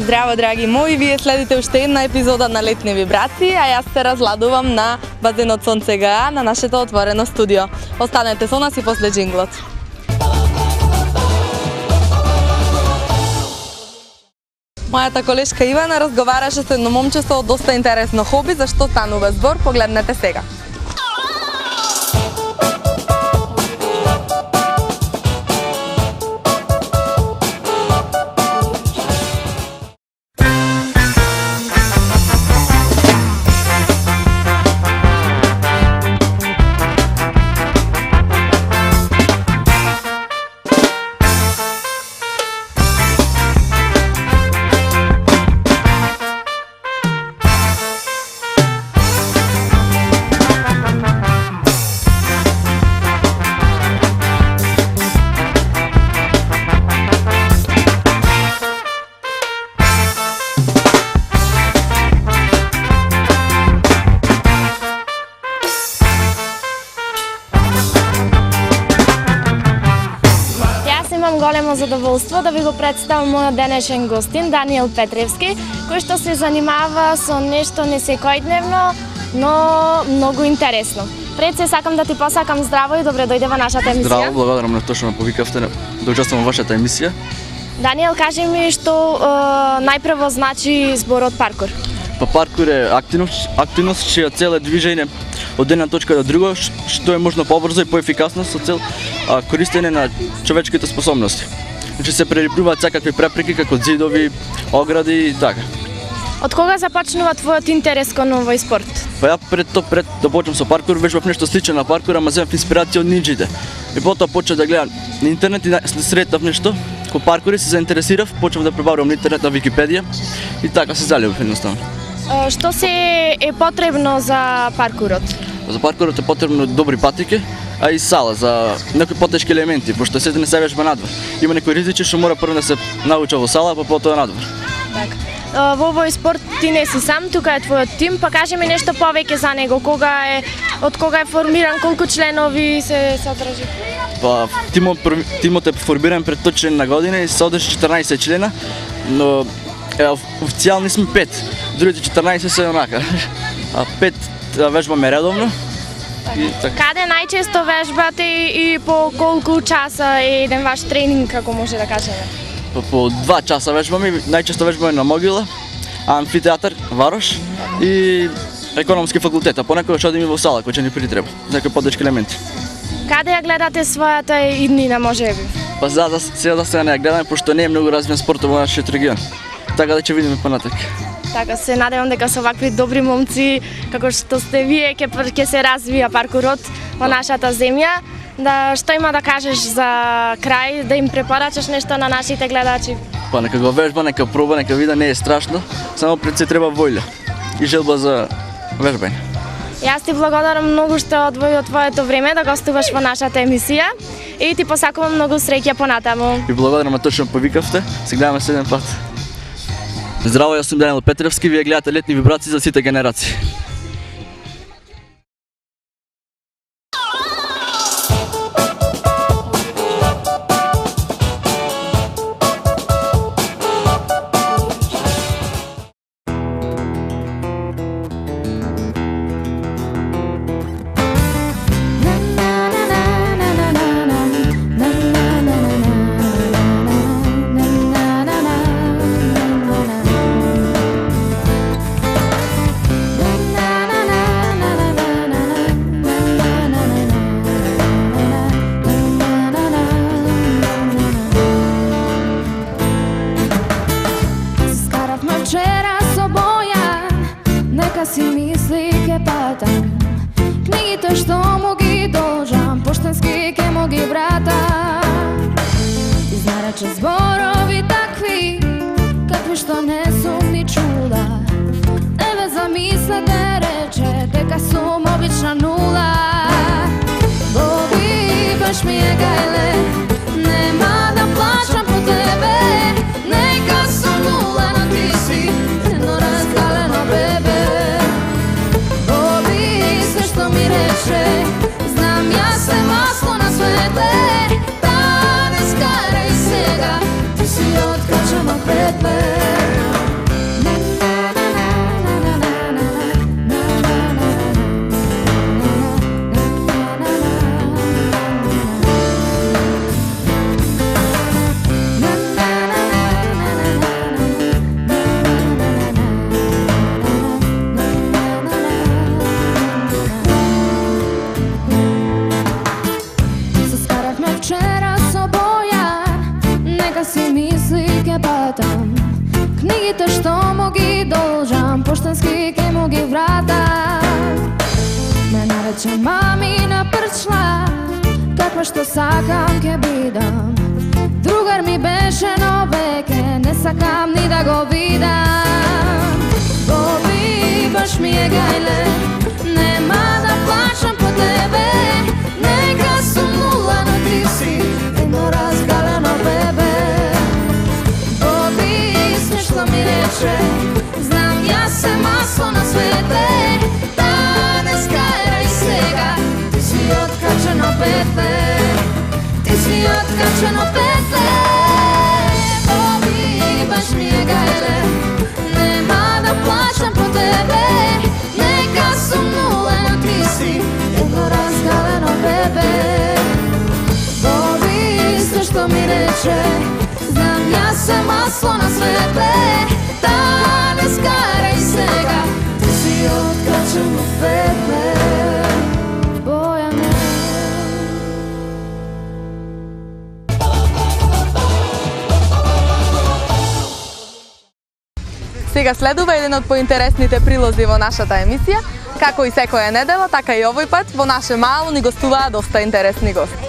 Здраво, драги мои, вие следите уште една епизода на Летни вибрации, а јас се разладувам на базенот Сонце ГА на нашето отворено студио. Останете со нас и после джинглот. Мојата колешка Ивана разговараше со едно момче со доста интересно хоби, за што станува збор, погледнете сега. Имам големо задоволство да ви го представам мојот денешен гостин, Даниел Петревски, кој што се занимава со нешто несекојдневно, но многу интересно. Пред се сакам да ти посакам здраво и добре дојде во нашата емисија. Здраво, благодарам на тоа што ме повикавте да учествувам во вашата емисија. Даниел, кажи ми што најпрво значи зборот паркур. Па паркур е активност чија цел е движење од една точка до друга, што е можно побрзо и поефикасно со цел користење на човечките способности. Значи се прерипуваат секакви препреки како ѕидови, огради и така. Од кога започнува твојот интерес кон овој спорт? Па ја пред да почнам со паркур, вежбав нешто слично на паркур, ама земав инспирација од нинџите. И потоа почнав да гледам на интернет и сретнав нешто ко паркури, се заинтересирав, почнав да пребарувам на интернет на Википедија и така се заљубив едноставно. Што се е потребно за паркурот? За паркурот е потребно добри патики, а и сала за некои потешки елементи, пошто сите не се вежба надвор. Има некои ризици што мора прво да се научи во сала, па потоа надвор. Така. Во овој спорт ти не си сам, тука е твојот тим, па кажи ми нешто повеќе за него, од кога е формиран, колку членови се содржи? Па тимот е формиран пред точно на година и се содржи 14 члена, но официјални сме 5, другите 14 се онака. А 5 вежбаме редовно. Каде најчесто вежбате и по колку часа е еден ваш тренинг, како може да кажеме? По 2 часа вежбаме, најчесто вежбаме на Могила, амфитеатар Варош и економски факултет, а понекогаш одиме во сала кој ќе ни притреба, некои потешки елементи. Каде ја гледате својата иднина, можеби? Па сега не ја гледаме, пошто не е многу развиен спортот во нашиот регион. Така да ќе видиме понатак. Така се надевам дека со вакви добри момци како што сте вие ќе се развија паркурот во нашата земја. Да, што има да кажеш за крај, да им препорачаш нешто на нашите гледачи? Па нека го вежба, нека проба, нека види, не е страшно, само пред се треба воља и желба за вежбање. Јас ти благодарам многу што одвои од твоето време да гостуваш во нашата емисија и ти посакувам многу среќа понатаму. И благодарам на тоа што ме повикавте, се гледаме следен пат. Здраво, јас сум Даниел Петревски, вие гледате Летни вибрации за сите генерации. Си мисли ке патам, книгите што му ги должам, поштенски ке му ги вратам. Изнарече зборови такви, какви што не сум ни чула. Еве замислете рече, дека сум обична нула. Боби, баш ми е гајле, нема да плачам по тебе. Нека сум нула, но ти си едно разгалено бебе. Знам јас се масло на свете, да не скарај сега, ти си откачама пред ме. патам. Книгите што му ги должам, поштенски ке му ги вратам. Ме нарече мамина прчла, каква што сакам ке бидам. Другар ми беше, но веќе не сакам ни да го видам. Боби, баш ми е гајле, нема да плачам по тебе. Нека сум нула, но ти си едно разгалено бебе. Боби, смешно ми рече, знам јас се масло на свете. Данес кајрај сега, ти си откачено петле. Ти си откачено петле. Боби, баш ми е гајле, нема да плачам по тебе. Нека сум нулен, ти си едно разгалено бебе. Боби, се што ми рече, знам јас се масло на свете. Данес карај сега, ти си откачено петле. Бојане. Сега следува еден од поинтересните прилози во нашата емисија. Како и секоја недела, така и овој пат во наше мало ни гостуваа доста интересни гости.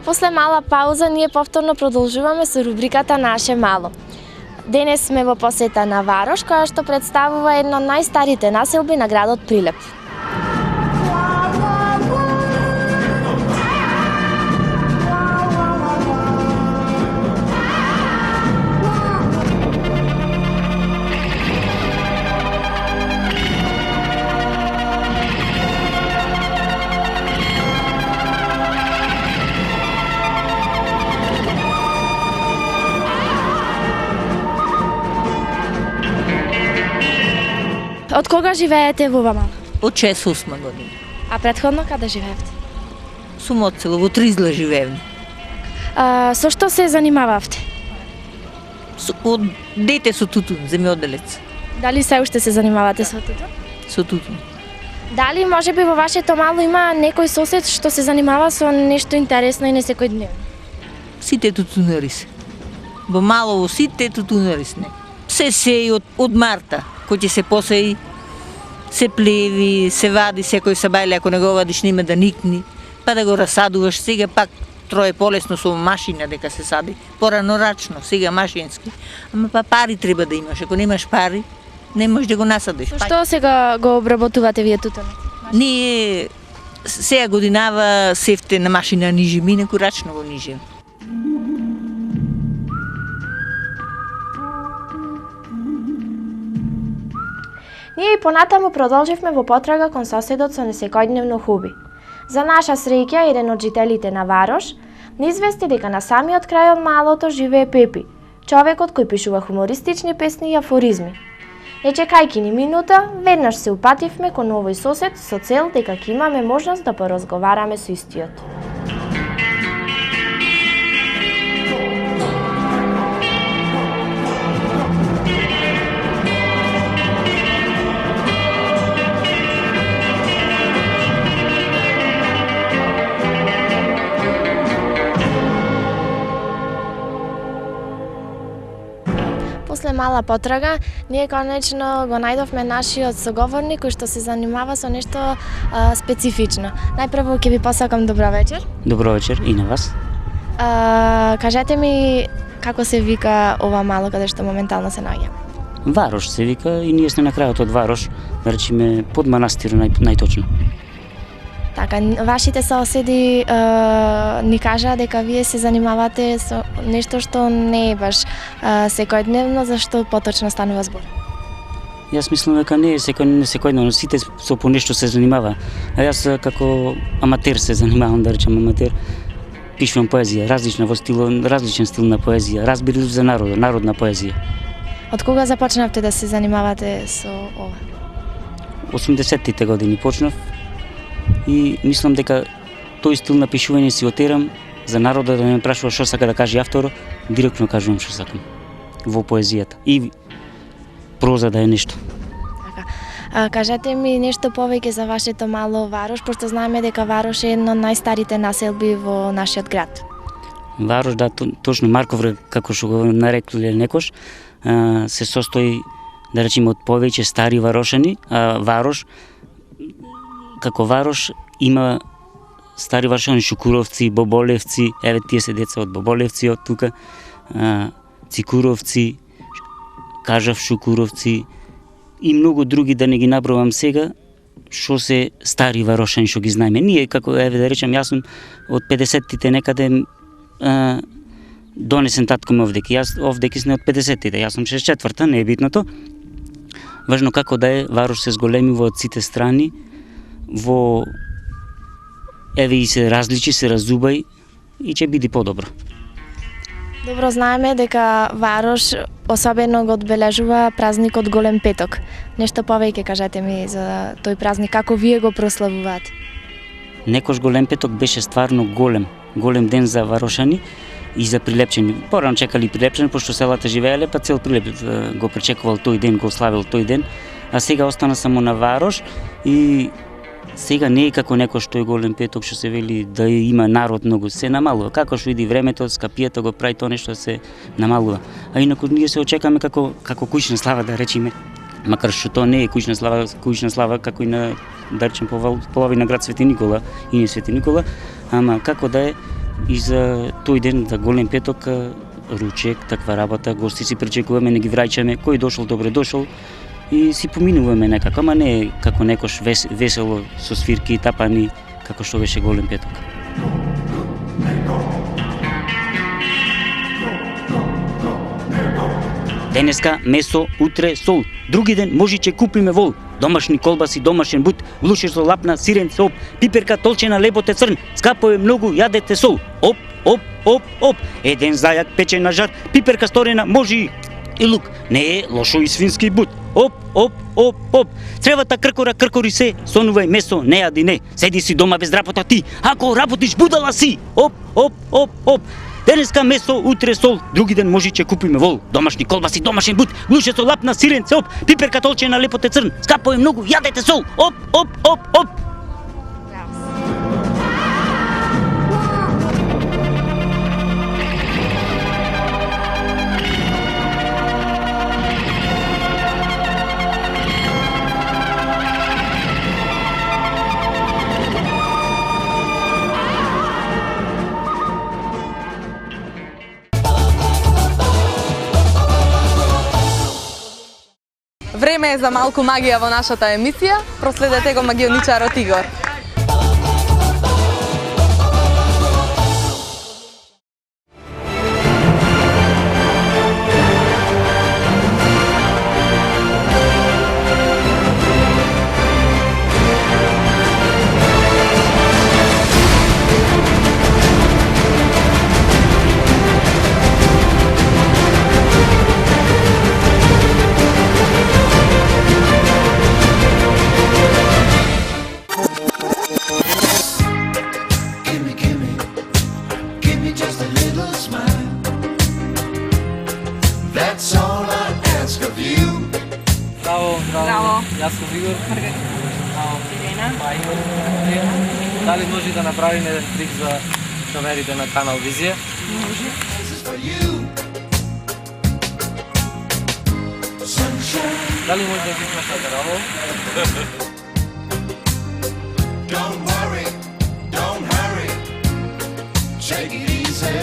После мала пауза, ние повторно продолжуваме со рубриката Наше мало. Денес сме во посета на Варош, која што представува една од најстарите населби на градот Прилеп. Од кога живеете во Вамала? Од 6-8 година. А претходно каде живеевте? Сум од село, во Тризла живеем. Со што се занимававте? Од дете со тутун, земјоделец. Дали се уште се занимавате со тутун? Со тутун. Дали можеби во вашето мало има некој сосед што се занимава со нешто интересно и несекојдневно? Сите тутунари се. Во Малово сите тутунари се. Се сеи од марта, кој ќе се посеи, се плеви, се вади секој сабајле, ако не го вадиш нема да никни, па да го расадуваш. Сега пак трое полесно со машина дека се сади, порано рачно, сега машински. Ама па пари треба да имаш, ако немаш пари, не можеш да го насадиш. Со што сега го обработувате вие тутунот? Ние сега годинава севте на машина нижи, минеко рачно го ниже. Ние и понатаму продолживме во потрага кон соседот со несекојдневно хуби. За наша среќа, еден од жителите на Варош ни извести дека на самиот крај од малото живее Пепи, човекот кој пишува хумористични песни и афоризми. Не чекајќи ни минута, веднаш се упативме кон овој сосед со цел дека ќе имаме можност да поразговараме со истиот. после мала потрага, ние конечно го најдовме нашиот соговорник кој што се занимава со нешто специфично. Најпрво ќе ви посакам добро вечер. Добро вечер и на вас. Кажете ми како се вика ова мало каде што моментално се наоѓаме? Варош се вика и ние сме на крајот од Варош, да речеме под манастир најточно. Така, вашите соседи ни кажаа дека вие се занимавате со нешто што не е баш секојдневно, зашто поточно станува збор? Јас мислам дека не е секојдневно, сите со по нешто се занимава. А јас како аматер се занимавам, да речем аматер. Пишувам поезија, различен стил на поезија, разбирив за народна поезија. Од кога започнавте да се занимавате со ова? 80-тите години почнав и мислам дека тој стил на пишување си отерам за народот да ме прашува што сака да каже авторот, директно кажувам што сакам во поезијата и проза да е нешто. Така. Кажете ми нешто повеќе за вашето мало Варош, пошто знаеме дека Варош е едно од најстарите населби во нашиот град. Варош, да, точно Марковрг, како што го нарекле некош, се состои, да речеме, од повеќе стари варошани, а Варош, како Варош, има стари варошани, Шукуровци, Боболевци, еве тие се деца од Боболевци од тука, Цикуровци, Кажав Шукуровци и многу други, да не ги набровам сега, што се стари варошани што ги знаеме. Ние, како еве да речем, јас сум од 50-тите некаде донесен татко ми овдеки. Јас овдеки сме од 50-тите, јас сум 64-та, не е битното. Важно како да е, Варош се зголемива од сите страни, во еве и се различи, се разубај и ќе биде подобро. Добро знаеме дека Варош особено го одбележува празникот Голем петок. Нешто повеќе кажете ми за тој празник, како вие го прославуваате? Некош Голем петок беше стварно голем ден за варошани и за Прилепчани. Порано чекали Прилепчани, пошто селата живееле, па цел Прилеп го пречекувал тој ден, го славил тој ден, а сега остана само на Варош и сега не е како некој што е Голем петок, што се вели да има народ многу, се намалува. Како што иди времето, скапијата го прави тоа нешто, се намалува. А инаку ние се очекаме како куќна слава, да речеме, макар што тоа не е куќна слава како и на, да речем, половина град Свети Никола и не Свети Никола, ама како да е и за тој ден, за Голем петок, ручек, таква работа, гости си пречекуваме, не ги враќаме, кој дошол, добре дошол, и си поминуваме некако, ама не е како некош весело со свирки и тапани, како што беше Голем петок. Денеска месо, утре сол, други ден може ќе купиме вол. Домашни колбаси, домашен бут, глушер со лапна, сирен соп, пиперка толчена, лебот е црн, скапо е многу, јадете сол. Оп, оп, оп, оп, еден зајак печен на жар, пиперка сторена, може и лук. Не е лошо и свински бут. Оп, оп, оп, оп. Цревата кркори се, сонувај месо, не јади не. Седи си дома без работа ти, ако работиш будала си. Оп, оп, оп, оп. Денеска месо, утре сол, други ден може ќе купиме вол. Домашни колбаси, домашен бут, глуше со лапна, сирен соп, пиперка толчена, лепот е црн, скапо е многу, јадете сол. Оп, оп, оп, оп. Време е за малку магија во нашата емисија. Проследете го магионичарот Игор. Браво. Јас сум Игор. Ирена. Дали може да направиме еден трик за шоферите на Канал Визија? Може. Дали може да ги имаш на терало? Don't worry, don't hurry. Take it easy.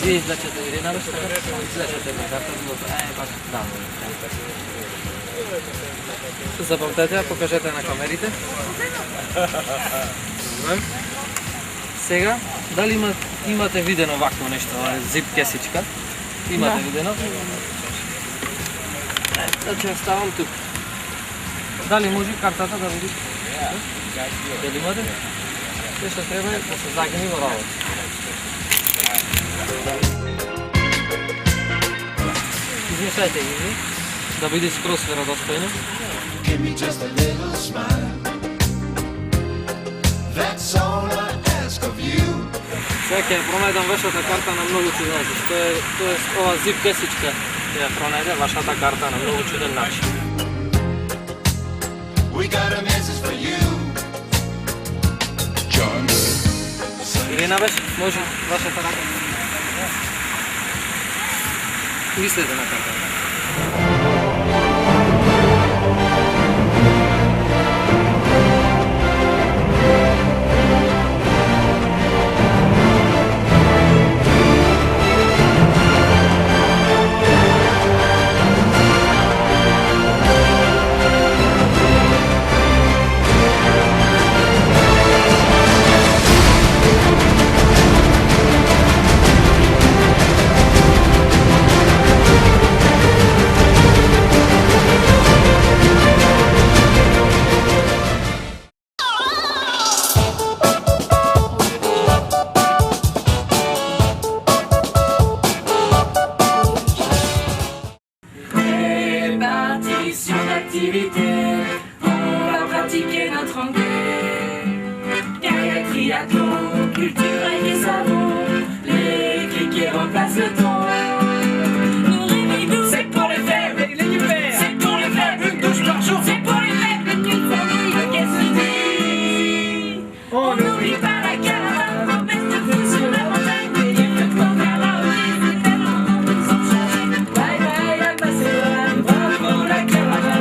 Вие излечете Ирина, излечете ми карта, баш да. Запомнете, покажете на камерите. Сега, дали имате видено вакво нешто, зип кесичка? Имате видено? Значи ја ставам тук. Дали може картата да види? Дали имате? Се што треба е да се загини во работа. Измешајте ги, да биде скроз веродостојно. Give me just a little smile. That's all I ask of you. Сега ќе пронајдам вашата карта на многу чуден начин. Тоест ова зип кесичка ќе пронајде вашата карта на многу чуден начин. We got a message for you. John. Ирина беше, може вашата карта. Мислете на картата. On va pratiquer notre anglais. Kayak, triathlon, culturel et savon. Les cliquets remplacent le ton. Nous réveillons, c'est pour les faibles et les hyper. C'est pour les faibles, une douche par jour. C'est pour les faibles, une famille, qu'est-ce que dit? On n'oublie pas la caravane, promesse de fou sur la montagne. Des feux qu'on vers la rue, des talents qui sont chargés. Bye bye, à passer loin, bravo la caravane.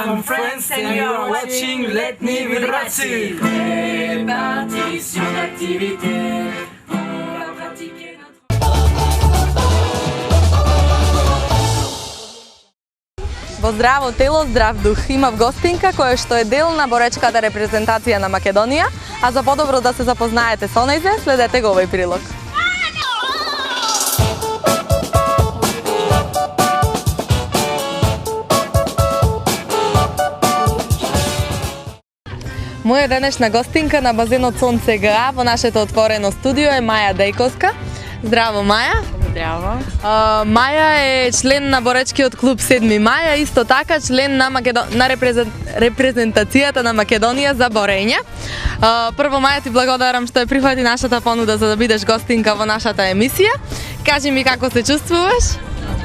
From France and you're watching Let Me Vidrazi. Répartition d'activité. On va pratiquer notre... Во здраво тело, здрав дух. Имав гостинка која што е дел на боречката репрезентација на Македонија, а за подобро да се запознаете со нејзе, следете го овој прилог. Моја денешна гостинка на базенот Сонце ГА во нашето отворено студио е Маја Дејковска. Здраво, Маја. Здраво. Маја е член на боречкиот клуб 7 мај, исто така член на репрезентацијата на Македонија за борење. Прво, Маја, ти благодарам што ја прифати нашата понуда за да бидеш гостинка во нашата емисија. Кажи ми како се чувствуваш?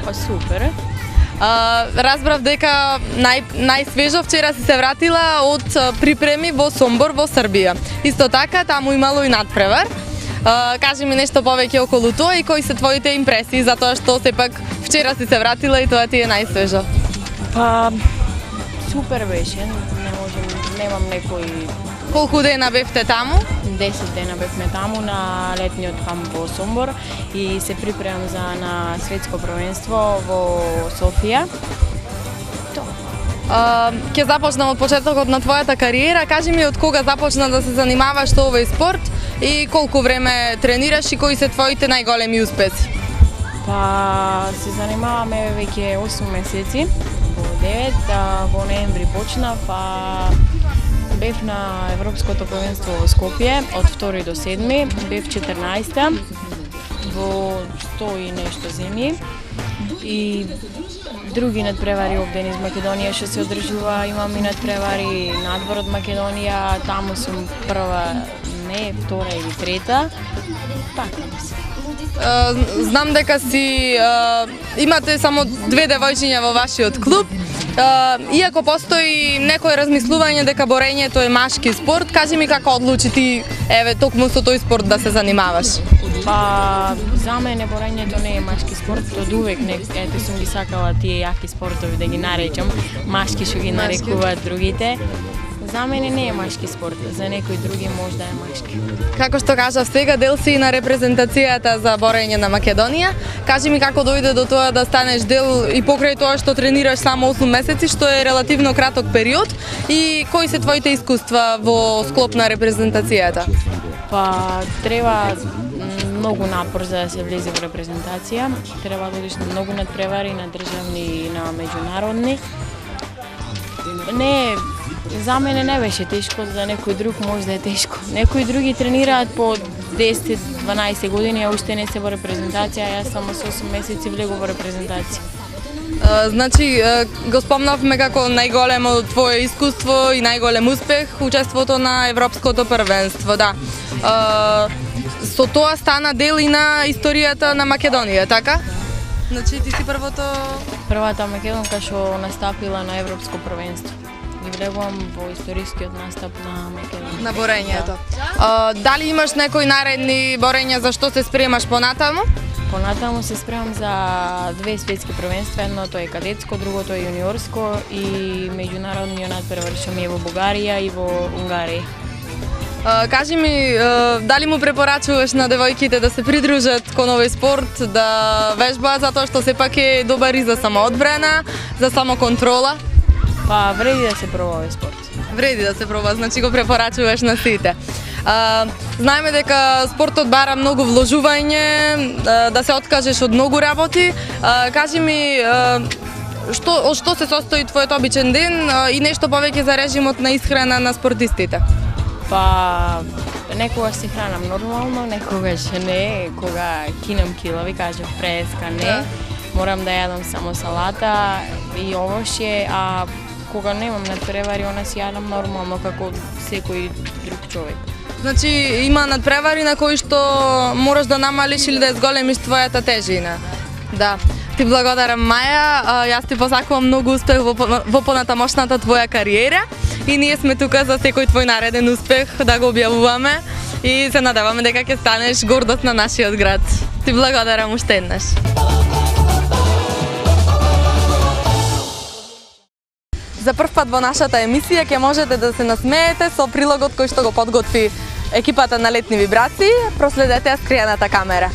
Па супер. Разбрав дека најсвежо вчера си се вратила од припреми во Сомбор во Србија. Исто така, таму имало и надпревар. Кажи ми нешто повеќе околу тоа и кои се твоите импресии, затоа што сепак вчера си се вратила и тоа ти е најсвежо. Па супер беше, немам некој... Колку дена бевте таму? 10 дена бевме таму на летниот камп во Сомбор и се припремам за на светско првенство во Софија. Ќе започнам од почетокот на твојата кариера. Кажи ми од кога започна да се занимаваш со овој спорт и колку време тренираш и кои се твоите најголеми успеси? Па се занимаваме веќе 8 месеци, во 9, во ноември почнав, бев на Европското првенство во Скопје од 2 до 7, бев 14-та во 100 и нешто земји и други надпревари овде низ Македонија што се одржува, имам и надпревари надвор од Македонија, таму сум прва, не, втора или трета, така мислам. Знам дека си имате само 2 девојчиња во вашиот клуб. Иако постои некое размислување дека борењето е машки спорт, кажи ми како одлучи ти токму со тој спорт да се занимаваш? Па за мене борењето не е машки спорт, од увек сум ги сакала тие јаки спортови да ги наречам, машки што ги нарекуваат другите. За мене не е машки спорт, за некои други може да е машки. Како што кажав сега, дел си на репрезентацијата за борење на Македонија. Кажи ми како дојде до тоа да станеш дел и покрај тоа што тренираш само 8 месеци, што е релативно краток период, и кои се твоите искуства во склоп на репрезентацијата? Па треба многу напор за да се влезе во репрезентација. Треба да одиш на многу надпревари, на државни и на меѓународни. Не, за мене не беше тешко, за некој друг може да е тешко. Некои други тренираат по 10-12 години, а уште не се во репрезентација, јас само со 8 месеци влегов во репрезентација. Значи, го спомнавме како најголемо твое искуство и најголем успех учеството на Европското првенство, да. Со тоа стана дел и на историјата на Македонија, така? Значи, ти си првата македонка што настапила на Европско првенство. И влегувам во историскиот настап на Македонија. На борењето. Дали имаш некои наредни борења за што се спремаш понатаму? Понатаму се спремам за 2 светски првенства, едното е кадетско, другото е јуниорско и меѓународниот надпревар што ми е во Бугарија и во Унгарија. Кажи ми, дали му препорачуваш на девојките да се придружат кон овој спорт, да вежбаат, затоа што сепак е добар и за самоодбрана, за самоконтрола? Па вреди да се проба овој спорт. Вреди да се проба, значи го препорачуваш на сите. Знаеме дека спортот бара многу вложување, да се откажеш од многу работи. Кажи ми, од што се состои твојот обичен ден и нешто повеќе за режимот на исхрана на спортистите? Па некогаш се хранам нормално, некогаш не, кога кинам килови, кажем преска не. Морам да јадам само салата и овошје, а кога немам надпревари, она си јадам нормално како секој друг човек. Значи има надпревари на кои што мораш да намалиш или да зголемиш твојата тежина. Да. Ти благодарам, Маја. Јас ти посакувам многу успех во понатамошната твоја кариера и ние сме тука за секој твој нареден успех да го објавуваме и се надеваме дека ќе станеш гордост на нашиот град. Ти благодарам уште еднаш. За прв пат во нашата емисија ќе можете да се насмеете со прилогот кој што го подготви екипата на Летни вибрации. Проследете ја скриената камера.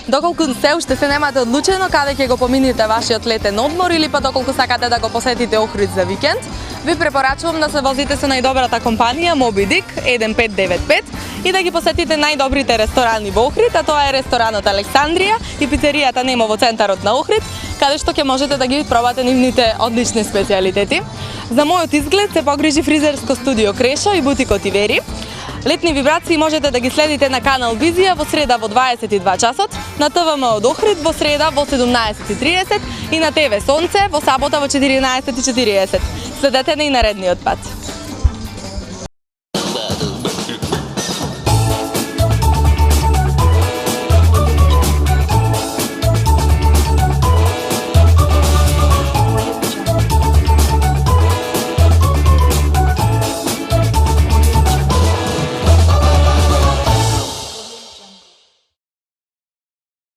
Доколку се уште се немате одлучено каде ќе го помините вашиот летен одмор или па доколку сакате да го посетите Охрид за викенд, ви препорачувам да се возите со најдобрата компанија Moby Dick 1595 и да ги посетите најдобрите ресторани во Охрид, а тоа е ресторанот Александрија и пицеријата Немо во центарот на Охрид, каде што ќе можете да ги пробате нивните одлични специјалитети. За мојот изглед се погрижи фризерско студио Крешо и бутикот Ивери. Летни вибрации можете да ги следите на канал Визија во среда во 22 часот, на ТВМ од Охрид во среда во 17:30 и на ТВ Сонце во сабота во 14:40. Следете на и наредниот пат.